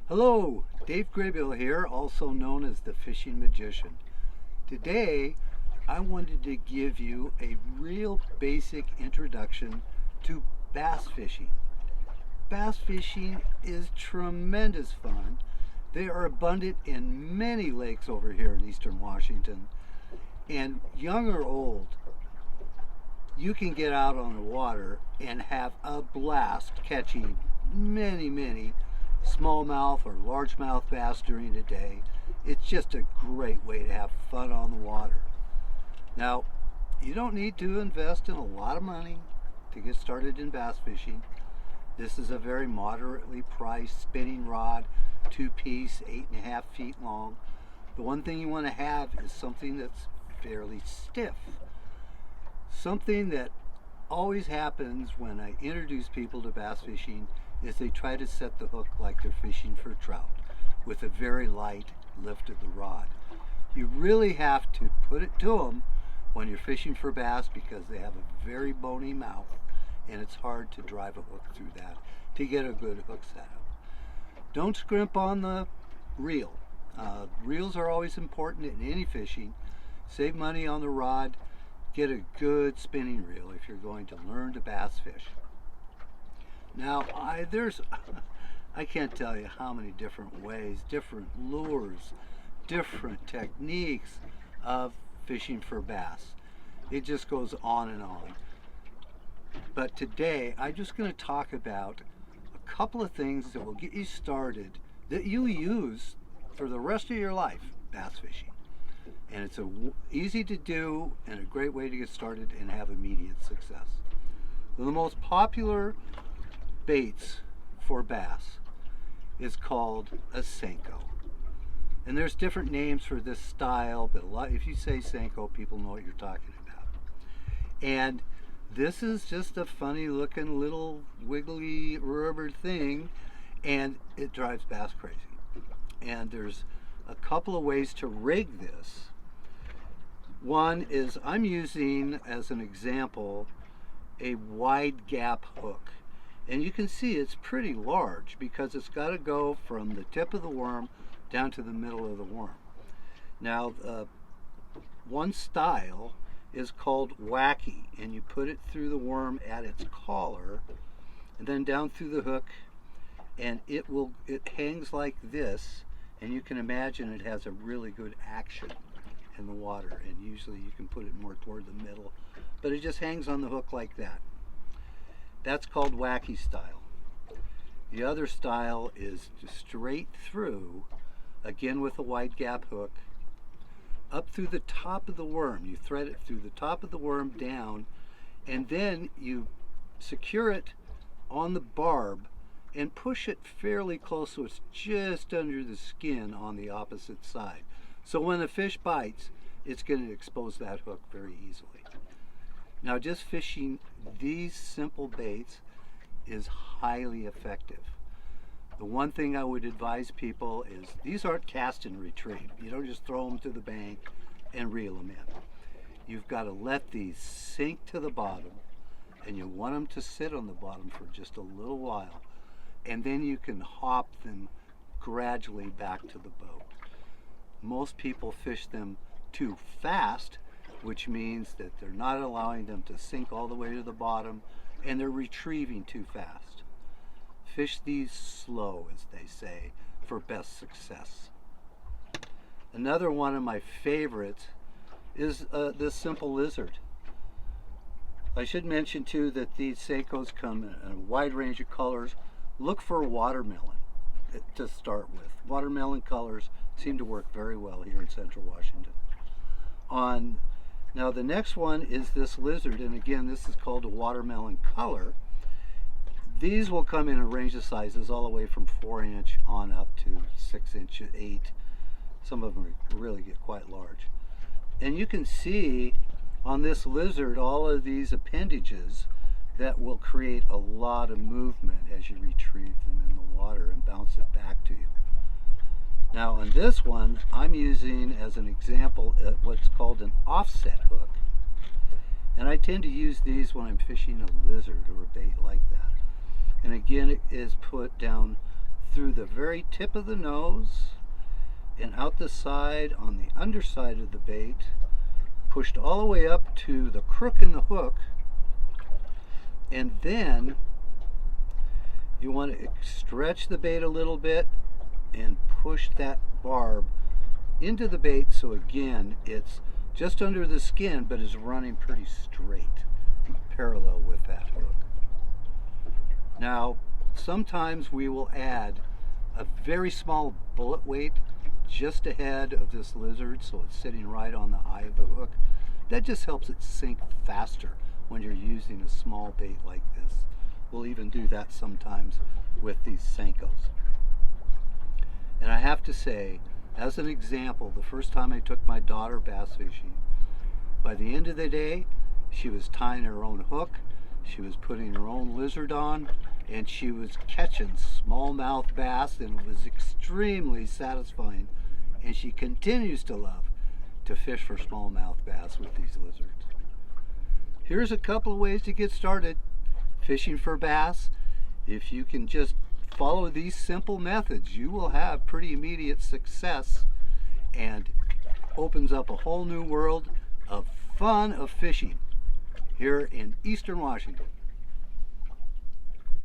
Hello, Dave Graybill here, also known as the Fishing Magician. Today, I wanted to give you a real basic introduction to bass fishing. Bass fishing is tremendous fun. They are abundant in many lakes over here in eastern Washington. And young or old, you can get out on the water and have a blast catching many smallmouth or largemouth bass during the day. It's just a great way to have fun on the water. Now, you don't need to invest in a lot of money to get started in bass fishing. This is a very moderately priced spinning rod, 2-piece, 8.5 feet long. The one thing you want to have is something that's fairly stiff. Something that always happens when I introduce people to bass fishing is they try to set the hook like they're fishing for trout with a very light lift of the rod. You really have to put it to them when you're fishing for bass because they have a very bony mouth and it's hard to drive a hook through that to get a good hook setup. Don't scrimp on the reel. Reels are always important in any fishing. Save money on the rod. Get a good spinning reel if you're going to learn to bass fish. Now, I can't tell you how many different ways, different lures, different techniques of fishing for bass. It just goes on and on. But today, I'm just going to talk about a couple of things that will get you started that you use for the rest of your life bass fishing. And it's easy to do and a great way to get started and have immediate success. The most popular baits for bass is called a Senko. And there's different names for this style, but if you say Senko, people know what you're talking about. And this is just a funny looking little wiggly rubber thing, and it drives bass crazy. And there's a couple of ways to rig this. One is I'm using, as an example, a wide gap hook. And you can see it's pretty large because it's got to go from the tip of the worm down to the middle of the worm. Now, one style is called wacky, and you put it through the worm at its collar and then down through the hook, and it hangs like this, and you can imagine it has a really good action in the water, and usually you can put it more toward the middle, but it just hangs on the hook like that. That's called wacky style. The other style is straight through, again with a wide gap hook, up through the top of the worm. You thread it through the top of the worm down, and then you secure it on the barb and push it fairly close so it's just under the skin on the opposite side. So when the fish bites, it's going to expose that hook very easily. Now, just fishing these simple baits is highly effective. The one thing I would advise people is these aren't cast and retrieve. You don't just throw them to the bank and reel them in. You've got to let these sink to the bottom, and you want them to sit on the bottom for just a little while, and then you can hop them gradually back to the boat. Most people fish them too fast, which means that they're not allowing them to sink all the way to the bottom, and they're retrieving too fast. Fish these slow, as they say, for best success. Another one of my favorites is this simple lizard. I should mention too that these Senkos come in a wide range of colors. Look for watermelon to start with. Watermelon colors seem to work very well here in Central Washington. Now the next one is this lizard, and again this is called a watermelon color. These will come in a range of sizes all the way from 4-inch on up to 6-inch, 8. Some of them really get quite large. And you can see on this lizard all of these appendages that will create a lot of movement as you retrieve them in the water and bounce it back to you. Now on this one, I'm using as an example what's called an offset hook. And I tend to use these when I'm fishing a lizard or a bait like that. And again, it is put down through the very tip of the nose and out the side on the underside of the bait, pushed all the way up to the crook in the hook, and then you want to stretch the bait a little bit and push that barb into the bait, so again it's just under the skin but is running pretty straight, parallel with that hook. Now sometimes we will add a very small bullet weight just ahead of this lizard, so it's sitting right on the eye of the hook. That just helps it sink faster when you're using a small bait like this. We'll even do that sometimes with these Senkos. And I have to say, as an example, the first time I took my daughter bass fishing, by the end of the day, she was tying her own hook, she was putting her own lizard on, and she was catching smallmouth bass, and it was extremely satisfying. And she continues to love to fish for smallmouth bass with these lizards. Here's a couple of ways to get started fishing for bass. If you can just follow these simple methods, you will have pretty immediate success, and opens up a whole new world of fun of fishing here in Eastern Washington.